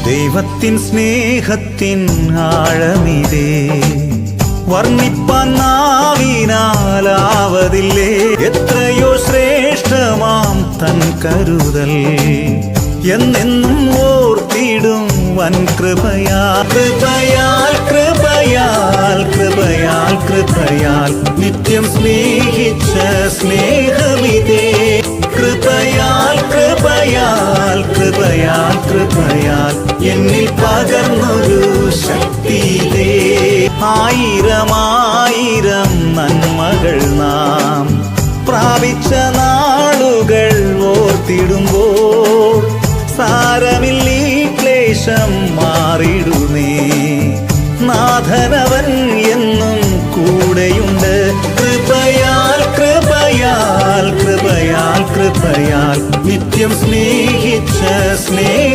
ദൈവത്തിൻ സ്നേഹത്തിൻ ആഴമിതേ വർണ്ണിപ്പാൻ നാവിനാലാവതില്ലേ. എത്രയോ ശ്രേഷ്ഠമാം തൻ കരുതൽ എന്നെന്നും ഓർത്തിടും വൻ കൃപയാൽ കൃപയാൽ കൃപയാൽ കൃപയാൽ കൃപയാൽ നിത്യം സ്നേഹിച്ച സ്നേഹമിതേ. കൃപയാൽ കൃപയാൽ കൃപയാൽ കൃപയാൽ എന്നിൽ പകർന്നൊരു ശക്തിയേ. ആയിരമായിരം നന്മകൾ നാം പ്രാപിച്ച നാളുകൾ ഓർത്തിടുമ്പോൾ സാരമില്ലീ ക്ലേശം മാറിടുമേ. നാഥനവൻ എന്നും കൂടെയുണ്ട്. കൃപയാൽ കൃപയാൽ കൃപയാൽ കൃപയാൽ നിത്യം സ്നേഹിച്ച സ്നേഹ